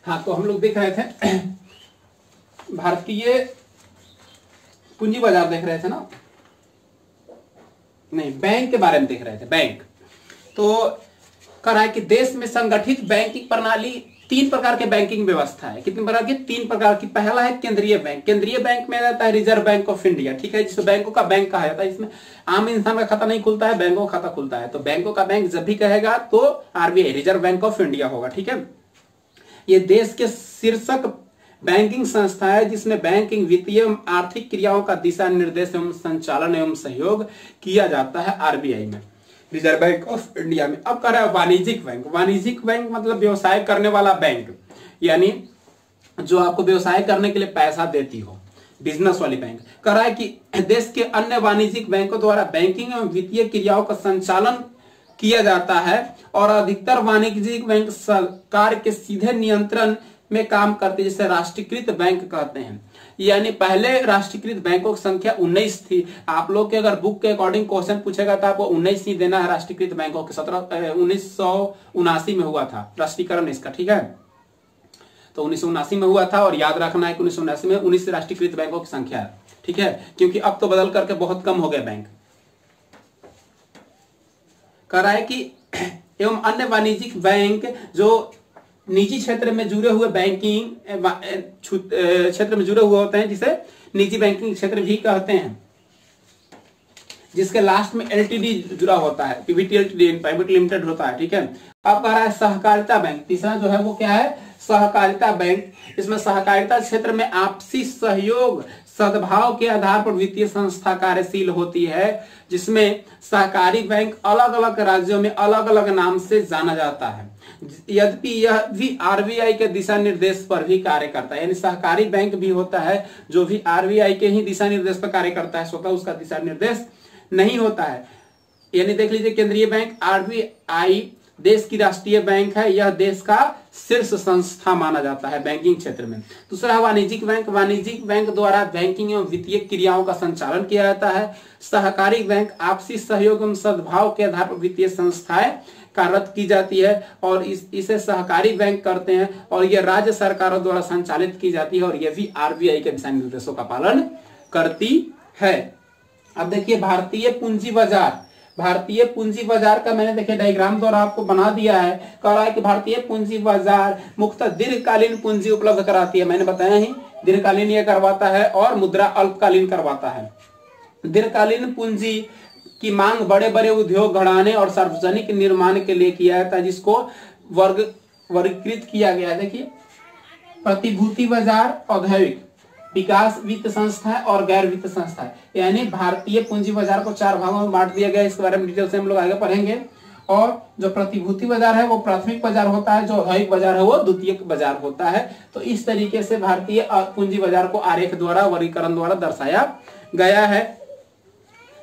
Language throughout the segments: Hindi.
हाँ, तो हम लोग देख रहे थे भारतीय पूंजी बाजार देख रहे थे ना, नहीं बैंक के बारे में देख रहे थे। बैंक तो कह रहा है कि देश में संगठित बैंकिंग प्रणाली, 3 प्रकार के बैंकिंग व्यवस्था है। कितने प्रकार की? 3 प्रकार की। पहला है केंद्रीय बैंक। केंद्रीय बैंक में रहता है रिजर्व बैंक ऑफ इंडिया, ठीक है, जिसको बैंकों का बैंक कहा जाता है। इसमें आम इंसान का खाता नहीं खुलता है, बैंकों का खाता खुलता है। तो बैंकों का बैंक जब भी कहेगा तो RBI, reserve bank of India होगा, ठीक है। ये देश के शीर्षक बैंकिंग संस्था है जिसमें बैंकिंग, वित्तीय एवं आर्थिक क्रियाओं का दिशा निर्देश एवं संचालन एवं सहयोग किया जाता है आरबीआई में, रिजर्व बैंक ऑफ इंडिया में। अब कह रहा है वाणिज्यिक बैंक। वाणिज्यिक बैंक मतलब व्यवसाय करने वाला बैंक, यानी जो आपको व्यवसाय करने के लिए पैसा देती हो, बिजनेस वाली बैंक। कह रहा है कि देश के अन्य वाणिज्यिक बैंकों द्वारा बैंकिंग एवं वित्तीय क्रियाओं का संचालन किया जाता है और अधिकतर वाणिज्यिक बैंक सरकार के सीधे नियंत्रण में काम करते, जिसे राष्ट्रीयकृत बैंक कहते हैं। यानी पहले राष्ट्रीयकृत बैंकों की संख्या 19 थी। आप लोग के अगर बुक के अकॉर्डिंग क्वेश्चन पूछेगा तो आपको 19 ही देना है राष्ट्रीयकृत बैंकों के। 1979 में हुआ था राष्ट्रीयकरण इसका, ठीक है। तो 1979 में हुआ था और याद रखना है कि 1979 में 19 राष्ट्रीयकृत बैंकों की संख्या है, ठीक है, क्योंकि अब तो बदल करके बहुत कम हो गए बैंक। कह रहा है कि एवं अन्य वाणिज्यिक बैंक जो निजी क्षेत्र में जुड़े हुए बैंकिंग क्षेत्र में जुड़े हुए होते हैं, जिसे निजी बैंकिंग क्षेत्र भी कहते हैं, जिसके लास्ट में एलटीडी जुड़ा होता है, पीवीटी एलटीडी, प्राइवेट लिमिटेड होता है, ठीक है। अब कह रहा है सहकारिता बैंक। तीसरा जो है वो क्या है? सहकारिता बैंक। इसमें सहकारिता क्षेत्र में आपसी सहयोग, सद्भाव के आधार पर वित्तीय संस्था कार्यशील होती है, जिसमें सहकारी बैंक अलग अलग राज्यों में अलग अलग नाम से जाना जाता है, यद्यपि यह भी आरबीआई के दिशा निर्देश पर भी कार्य करता है। यानी सहकारी बैंक भी होता है जो भी आरबीआई के ही दिशा निर्देश पर कार्य करता है, स्वतः उसका दिशा निर्देश नहीं होता है। यानी देख लीजिए, केंद्रीय बैंक आरबीआई देश की राष्ट्रीय बैंक है, यह देश का शीर्ष संस्था माना जाता है बैंकिंग क्षेत्र में। दूसरा वाणिज्यिक बैंक। वाणिज्यिक बैंक द्वारा बैंकिंग एवं वित्तीय क्रियाओं का संचालन किया जाता है। सहकारी बैंक आपसी सहयोग एवं सद्भाव के आधार पर वित्तीय संस्थाएं कार्यरत की जाती है और इसे सहकारी बैंक करते हैं और यह राज्य सरकारों द्वारा संचालित की जाती है और यह भी आरबीआई के दिशा निर्देशों का पालन करती है। अब देखिए भारतीय पूंजी बाजार। भारतीय पूंजी बाजार का मैंने देखिए डायग्राम द्वारा आपको बना दिया है। कह रहा है कि भारतीय पूंजी बाजार मुख्यतः दीर्घकालीन पूंजी उपलब्ध कराती है। मैंने बताया ही, दीर्घकालीन ये करवाता है और मुद्रा अल्पकालीन करवाता है। दीर्घकालीन पूंजी की मांग बड़े बड़े उद्योग घड़ाने और सार्वजनिक निर्माण के लिए किया जाता है, जिसको वर्गीकृत किया गया है। देखिए, प्रतिभूति बाजार, औद्योगिक विकास वित्त संस्था और गैर वित्त संस्था। यानी भारतीय पूंजी बाजार को 4 भागों में बांट दिया गया है। इसके बारे में डिटेल से हम लोग आगे पढ़ेंगे। और जो प्रतिभूति बाजार है वो प्राथमिक बाजार होता है, जो औद्योगिक बाजार है वो द्वितीयक बाजार होता है। तो इस तरीके से भारतीय पूंजी बाजार को आरेख द्वारा, वर्गीकरण द्वारा दर्शाया गया है,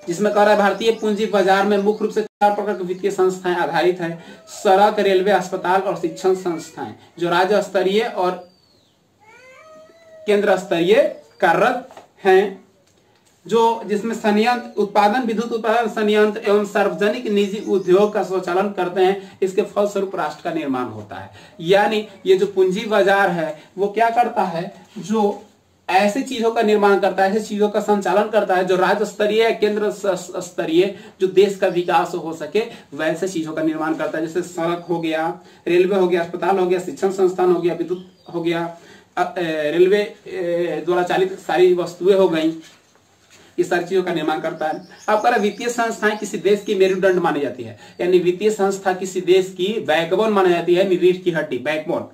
जिसमें कह रहा है भारतीय पूंजी बाजार में मुख्य रूप से 4 प्रकार की वित्तीय संस्थाएं आधारित है। सड़क, रेलवे, अस्पताल और शिक्षण संस्थाएं, जो राज्य स्तरीय और केंद्र स्तरीय कार्यरत हैं, जो जिसमें संयंत्र उत्पादन, विद्युत उत्पादन संयंत्र एवं सार्वजनिक निजी उद्योग का स्वचालन करते हैं। इसके फलस्वरूप राष्ट्र का निर्माण होता है। यानी ये जो पूंजी बाजार है वो क्या करता है? जो ऐसी चीजों का निर्माण करता है, ऐसी चीजों का संचालन करता है जो राज्य स्तरीय, केंद्र स्तरीय, जो देश का विकास हो सके वैसे चीजों का निर्माण करता है। जैसे सड़क हो गया, रेलवे हो गया, अस्पताल हो गया, शिक्षण संस्थान हो गया, विद्युत हो गया, रेलवे द्वारा चालित सारी वस्तुएं हो गई, ये सारी चीजों का निर्माण करता है। अब कह रहा वित्तीय संस्थाएं किसी देश की मेरुदंड मानी जाती है। यानी वित्तीय संस्था किसी देश की बैकबोन मानी जाती है, रीढ़ की हड्डी, बैकबोन।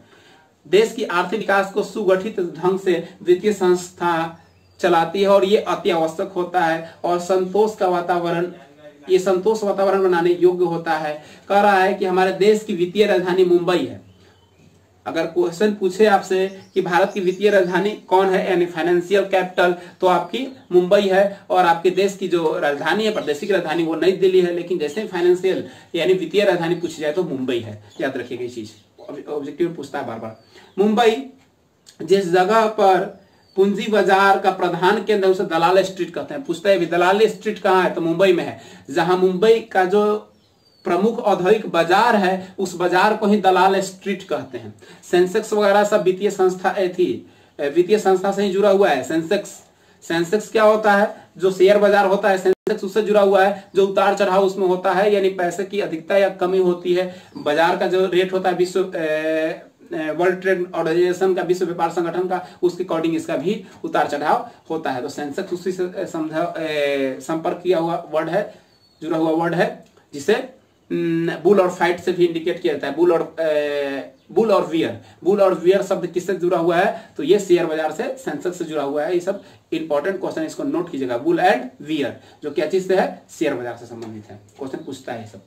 देश की आर्थिक विकास को सुगठित ढंग से वित्तीय संस्था चलाती है और ये अति आवश्यक होता है। और संतोष का वातावरण, ये संतोष वातावरण बनाने योग्य होता है। कह रहा है कि हमारे देश की वित्तीय राजधानी मुंबई है। अगर क्वेश्चन पूछे आपसे कि भारत की वित्तीय राजधानी कौन है, यानी फाइनेंशियल कैपिटल, तो आपकी मुंबई है। और आपके देश की जो राजधानी है, प्रादेशिक राजधानी, वो नई दिल्ली है। लेकिन जैसे फाइनेंशियल यानी वित्तीय राजधानी पूछी जाए तो मुंबई है। याद रखिएगा ये चीज, ऑब्जेक्टिव पूछता है बार बार। मुंबई जिस जगह पर पूंजी बाजार का प्रधान केंद्र उसे दलाल स्ट्रीट कहते हैं। पूछता है दलाल स्ट्रीट कहाँ है, तो मुंबई में है। जहां मुंबई का जो प्रमुख औद्योगिक बाजार है उस बाजार को ही दलाल स्ट्रीट कहते हैं। सेंसेक्स वगैरह सब वित्तीय संस्था वित्तीय संस्था से ही जुड़ा हुआ है। सेंसेक्स क्या होता है? जो शेयर बाजार होता है सेंसेक्स उससे जुड़ा हुआ है। जो उतार चढ़ाव उसमें होता है, यानी पैसे की अधिकता या कमी होती है, बाजार का जो रेट होता है विश्व वर्ल्ड ट्रेड ऑर्गेनाइजेशन का, विश्व व्यापार संगठन का, उसके अकॉर्डिंग इसका भी उतार चढ़ाव होता है। तो सेंसेक्स उसी से संपर्क किया हुआ वर्ड है, जुड़ा हुआ वर्ड है, जिसे बुल और फाइट से भी इंडिकेट किया जाता है। बुल और वियर शब्द किससे जुड़ा हुआ है? तो ये शेयर बाजार से, सेंसेक्स से जुड़ा हुआ है। ये सब इंपॉर्टेंट क्वेश्चन, इसको नोट कीजिएगा। बुल एंड वियर जो क्या चीज से है? शेयर बाजार से संबंधित है, क्वेश्चन पूछता है सब।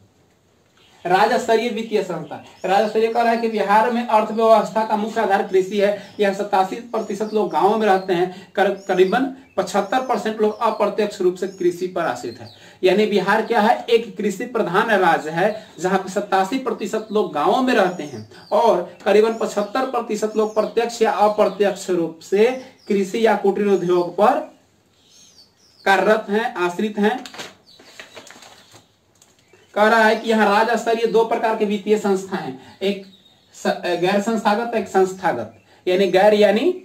राज्य स्तरीय वित्तीय संस्था, राज्य स्तरीय कह रहा है कि बिहार में अर्थव्यवस्था का मुख्य आधार कृषि है। यह 87% लोग गांवों में रहते हैं। करीबन 75% लोग अप्रत्यक्ष रूप से कृषि पर आश्रित है। यानी बिहार क्या है? एक कृषि प्रधान राज्य है जहां पे 87% लोग गांवों में रहते हैं और करीबन 75% लोग प्रत्यक्ष या अप्रत्यक्ष रूप से कृषि या कुटीर उद्योग पर कार्यरत हैं, आश्रित हैं। कह रहा है कि यहाँ राज्य स्तरीय 2 प्रकार के वित्तीय संस्थाएं हैं, एक गैर संस्थागत, एक संस्थागत। यानी गैर यानी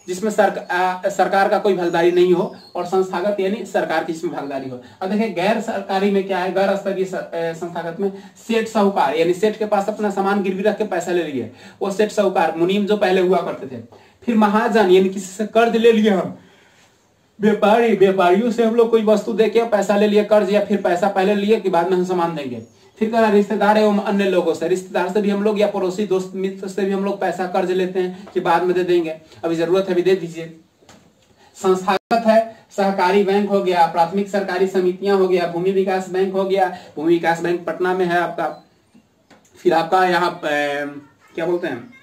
जिसमें सरकार का कोई भागीदारी नहीं हो, और संस्थागत यानी सरकार की इसमें भागीदारी हो। अब देखिए गैर सरकारी में क्या है? गैर स्तरीय संस्थागत में सेठ साहूकार, यानी सेठ के पास अपना सामान गिरवी रख के पैसा ले लिए, वो सेठ साहूकार मुनीम जो पहले हुआ करते थे। फिर महाजन, यानी किसी से कर्ज ले लिए हम, व्यापारियों से हम लोग कोई वस्तु देके पैसा ले लिए कर्ज, या फिर पैसा पहले लिए कि बाद में हम सामान देंगे। फिर कह रहा रिश्तेदार एवं अन्य लोगों से, रिश्तेदार से भी हम लोग या पड़ोसी दोस्त मित्र से भी हम लोग पैसा कर्ज लेते हैं कि बाद में दे देंगे, अभी जरूरत है अभी दे दीजिए। संस्थागत है, सहकारी बैंक हो गया, प्राथमिक सरकारी समितियां हो गया, भूमि विकास बैंक हो गया। भूमि विकास बैंक पटना में है आपका। फिर आपका यहाँ क्या बोलते हैं,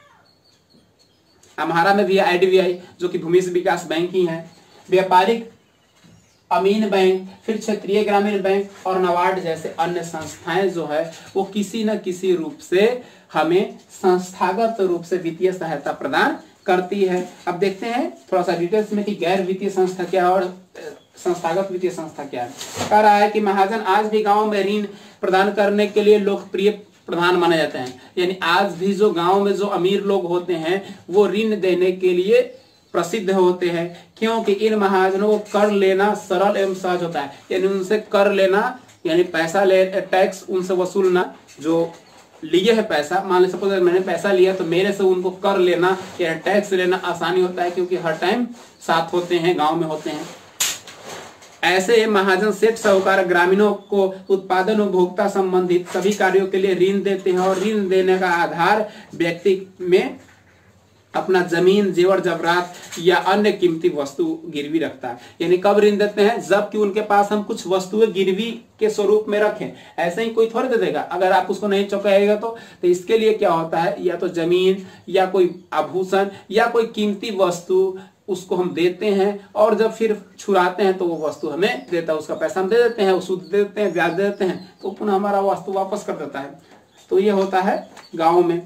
अम्हारा में भी है IDBI जो कि भूमि विकास बैंक ही है। व्यापारिक अमीन बैंक, फिर क्षेत्रीय ग्रामीण बैंक और नाबार्ड जैसे अन्य संस्थाएं जो है वो किसी न किसी रूप से हमें संस्थागत रूप से वित्तीय सहायता प्रदान करती है। अब देखते हैं थोड़ा सा डिटेल्स में कि गैर वित्तीय संस्था क्या है और संस्थागत वित्तीय संस्था क्या है। कह रहा है कि महाजन आज भी गांव में ऋण प्रदान करने के लिए लोकप्रिय प्रधान माने जाते हैं। यानी आज भी जो गांव में जो अमीर लोग होते हैं वो ऋण देने के लिए प्रसिद्ध होते हैं, क्योंकि इन महाजनों को कर लेना सरल एवं सहज होता है। यानी उनसे कर लेना, यानी पैसा ले, टैक्स उनसे वसूलना, जो लिए है पैसा, मान लीजिए सपोज मैंने पैसा लिया तो मेरे से उनको कर लेना या टैक्स लेना आसानी होता है, क्योंकि हर टाइम साथ होते हैं, गांव में होते हैं। ऐसे महाजन सेठ साहूकार ग्रामीणों को उत्पादन उपभोक्ता संबंधित सभी कार्यों के लिए ऋण देते हैं और ऋण देने का आधार व्यक्ति में अपना जमीन, जेवर जवरात या अन्य कीमती वस्तु गिरवी रखता है। यानी कब ऋण देते हैं? जबकि उनके पास हम कुछ वस्तुएं गिरवी के स्वरूप में रखें। ऐसे ही कोई थोड़े दे देगा अगर आप उसको नहीं चुकाएगा तो इसके लिए क्या होता है, या तो जमीन या कोई आभूषण या कोई कीमती वस्तु उसको हम देते हैं, और जब फिर छुड़ाते हैं तो वो वस्तु हमें देता है, उसका पैसा हम दे देते हैं, सूद दे देते हैं, ब्याज दे देते हैं, तो पुनः हमारा वस्तु वापस कर देता है। तो ये होता है गाँव में।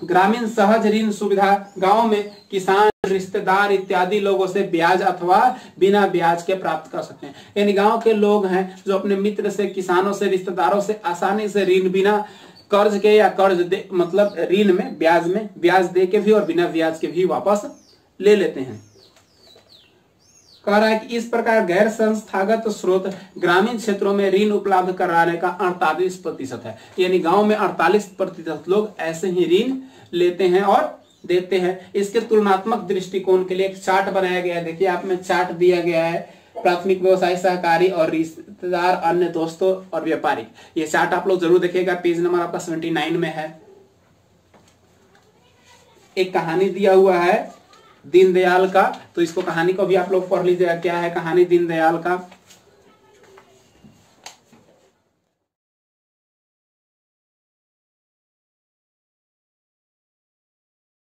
ग्रामीण सहज ऋण सुविधा, गांव में किसान, रिश्तेदार इत्यादि लोगों से ब्याज अथवा बिना ब्याज के प्राप्त कर सकते हैं। यानी गांव के लोग हैं जो अपने मित्र से, किसानों से, रिश्तेदारों से आसानी से ऋण बिना कर्ज के या कर्ज दे, मतलब ऋण में ब्याज दे के भी और बिना ब्याज के भी वापस ले लेते हैं। कह रहा है कि इस प्रकार गैर संस्थागत स्रोत ग्रामीण क्षेत्रों में ऋण उपलब्ध कराने का 48% है। यानी गांव में 48% लोग ऐसे ही ऋण लेते हैं और देते हैं। इसके तुलनात्मक दृष्टिकोण के लिए एक चार्ट बनाया गया है। देखिए आप में चार्ट दिया गया है, प्राथमिक व्यवसाय, सहकारी और रिश्तेदार, अन्य दोस्तों और व्यापारिक। ये चार्ट आप लोग जरूर देखिएगा, पेज नंबर आपका 79 में है। एक कहानी दिया हुआ है दीनदयाल का, तो इसको कहानी को भी आप लोग पढ़ लीजिएगा। क्या है कहानी दीनदयाल का?